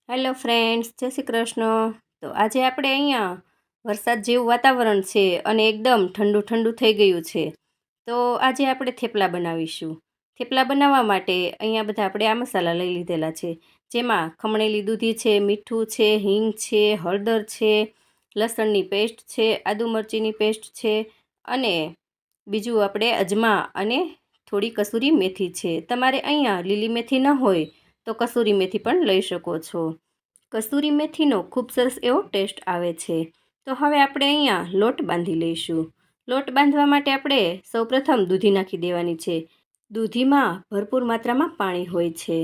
Hello friends, જય શ્રી કૃષ્ણ. તો આજે આપણે અહીંયા વરસાદ જેવું વાતાવરણ છે અને એકદમ ઠંડુ ઠંડુ થઈ ગયું છે. તો આજે આપણે થેપલા બનાવીશું. થેપલા બનાવવા માટે અહીંયા બધા આપણે આ મસાલા લઈ લીધેલા છે, જેમાં ખમણેલી દૂધી છે, મીઠું છે, હિંગ છે, હળદર છે, લસણની પેસ્ટ છે, આદુ મરચીની પેસ્ટ છે અને બીજું આપણે અજમા અને થોડી કસૂરી મેથી છે. તમારે અહીંયા લીલી મેથી ન હોય તો કસૂરી મેથી પણ લઈ શકો છો. કસૂરી મેથીનો ખૂબ સરસ એવો ટેસ્ટ આવે છે. તો હવે આપણે અહીંયા લોટ બાંધી લઈશું. લોટ બાંધવા માટે આપણે સૌપ્રથમ દૂધી નાખી દેવાની છે. દૂધીમાં ભરપૂર માત્રામાં પાણી હોય છે.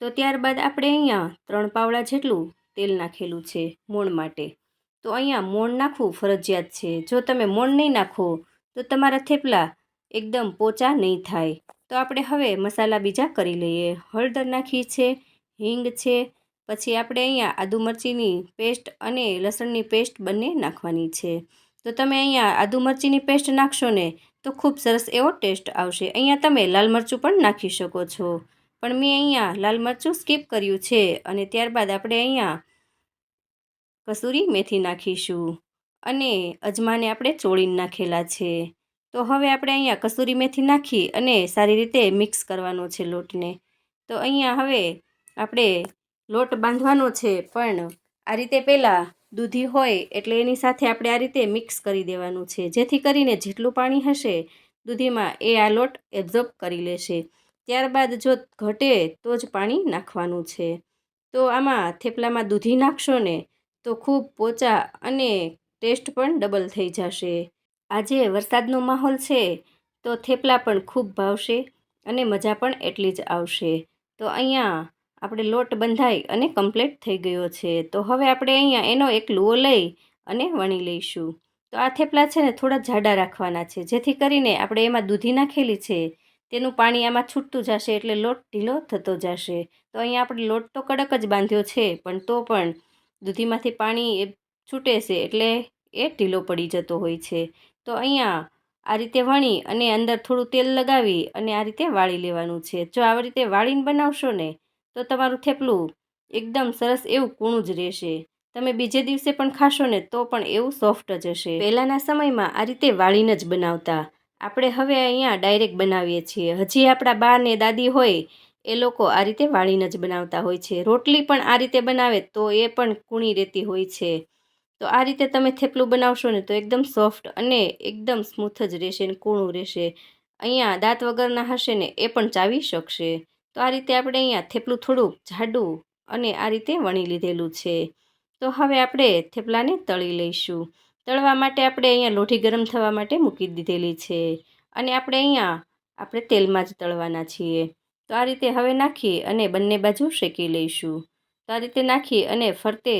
તો ત્યારબાદ આપણે અહીંયા 3 પાવડા જેટલું તેલ નાખેલું છે મોણ માટે. તો અહીંયા મોણ નાખવું ફરજિયાત છે. જો તમે મોણ નહીં નાખો તો તમારા થેપલા એકદમ પોચા નહીં થાય. તો આપણે હવે મસાલા બીજા કરી લઈએ. હળદર નાખી છે, હિંગ છે, પછી આપણે અહીંયા આદુ મરચીની પેસ્ટ અને લસણની પેસ્ટ બંને નાખવાની છે. તો તમે અહીંયા આદુ મરચીની પેસ્ટ નાખશો ને તો ખૂબ સરસ એવો ટેસ્ટ આવશે. અહીંયા તમે લાલ મરચું પણ નાખી શકો છો, પણ મેં અહીંયા લાલ મરચું સ્કીપ કર્યું છે. અને ત્યારબાદ આપણે અહીંયા કસૂરી મેથી નાખીશું અને અજમાને આપણે ચોળીને નાખેલા છે. તો હવે આપણે અહીંયા કસૂરી મેથી નાખી અને સારી રીતે મિક્સ કરવાનો છે લોટને. તો અહીંયા હવે આપણે લોટ બાંધવાનો છે, પણ આ રીતે પહેલાં દૂધી હોય એટલે એની સાથે આપણે આ રીતે મિક્સ કરી દેવાનું છે, જેથી કરીને જેટલું પાણી હશે દૂધીમાં એ આ લોટ એબ્ઝોર્બ કરી લેશે. ત્યારબાદ જો ઘટે તો જ પાણી નાખવાનું છે. તો આમાં થેપલામાં દૂધી નાખશો ને તો ખૂબ પોચા અને ટેસ્ટ પણ ડબલ થઈ જશે. આજે વરસાદનો માહોલ છે તો થેપલા પણ ખૂબ ભાવશે અને મજા પણ એટલી જ આવશે. તો અહીંયા આપણે લોટ બંધાઈ અને કમ્પ્લીટ થઈ ગયો છે. તો હવે આપણે અહીંયા એનો એક લુઓ લઈ અને વણી લઈશું. તો આ થેપલા છે ને થોડા જાડા રાખવાના છે, જેથી કરીને આપણે એમાં દૂધી નાખેલી છે તેનું પાણી આમાં છૂટતું જશે એટલે લોટ ઢીલો થતો જશે. તો અહીંયા આપણે લોટ તો કડક જ બાંધ્યો છે, પણ તો પણ દૂધીમાંથી પાણી છૂટે છે એટલે એ ઢીલો પડી જતો હોય છે. તો અહીંયા આ રીતે વણી અને અંદર થોડું તેલ લગાવી અને આ રીતે વાળી લેવાનું છે. જો આવી રીતે વાળીને બનાવશો ને તો તમારું થેપલું એકદમ સરસ એવું કૂણું જ રહેશે. તમે બીજે દિવસે પણ ખાશો ને તો પણ એવું સોફ્ટ જ હશે. પહેલાંના સમયમાં આ રીતે વાળીને જ બનાવતા. આપણે હવે અહીંયા ડાયરેક્ટ બનાવીએ છીએ. હજી આપણા બા ને દાદી હોય એ લોકો આ રીતે વાળીને જ બનાવતા હોય છે. રોટલી પણ આ રીતે બનાવે તો એ પણ કૂણી રહેતી હોય છે. તો આ રીતે તમે થેપલું બનાવશો ને તો એકદમ સોફ્ટ અને એકદમ સ્મૂથ જ રહેશે અને કૂણું રહેશે. અહીંયા દાંત વગરના હશે ને એ પણ ચાવી શકશે. તો આ રીતે આપણે અહીંયા થેપલું થોડુંક જાડું અને આ રીતે વણી લીધેલું છે. તો હવે આપણે થેપલાને તળી લઈશું. તળવા માટે આપણે અહીંયા લોઢી ગરમ થવા માટે મૂકી દીધેલી છે અને આપણે તેલમાં જ તળવાના છીએ. તો આ રીતે હવે નાખી અને બંને બાજુ શેકી લઈશું. તો આ રીતે નાખી અને ફરતે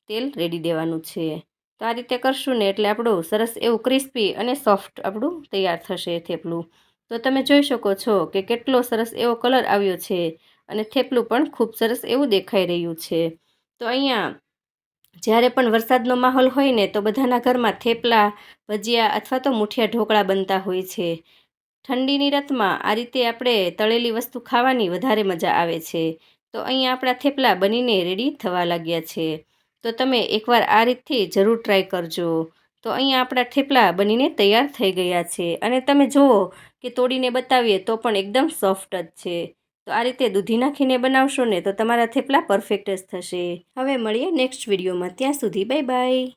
તેલ રેડી દેવાનું છે. તો આ રીતે કરશું ને એટલે આપણું સરસ એવું ક્રિસ્પી અને સોફ્ટ આપણું તૈયાર થશે થેપલું. તો તમે જોઈ શકો છો કે કેટલો સરસ એવો કલર આવ્યો છે અને થેપલું પણ ખૂબ સરસ એવું દેખાઈ રહ્યું છે. તો અહીંયા જ્યારે પણ વરસાદનો માહોલ હોય ને તો બધાના ઘરમાં થેપલા, ભજીયા અથવા તો મૂઠિયા ઢોકળા બનતા હોય છે. ઠંડીની રતમાં આ રીતે આપણે તળેલી વસ્તુ ખાવાની વધારે મજા આવે છે. તો અહીંયા આપણા થેપલા બનીને રેડી થવા લાગ્યા છે. તો તમે એકવાર આ રીતથી જરૂર ટ્રાય કરજો. તો અહીંયા આપણા થેપલા બનીને તૈયાર થઈ ગયા છે અને તમે જુઓ કે તોડીને બતાવીએ તો પણ એકદમ સોફ્ટ જ છે. તો આ રીતે દૂધી નાખીને બનાવશો ને તો તમારા થેપલા પરફેક્ટ જ થશે. હવે મળીએ નેક્સ્ટ વિડીયોમાં. ત્યાં સુધી બાય બાય.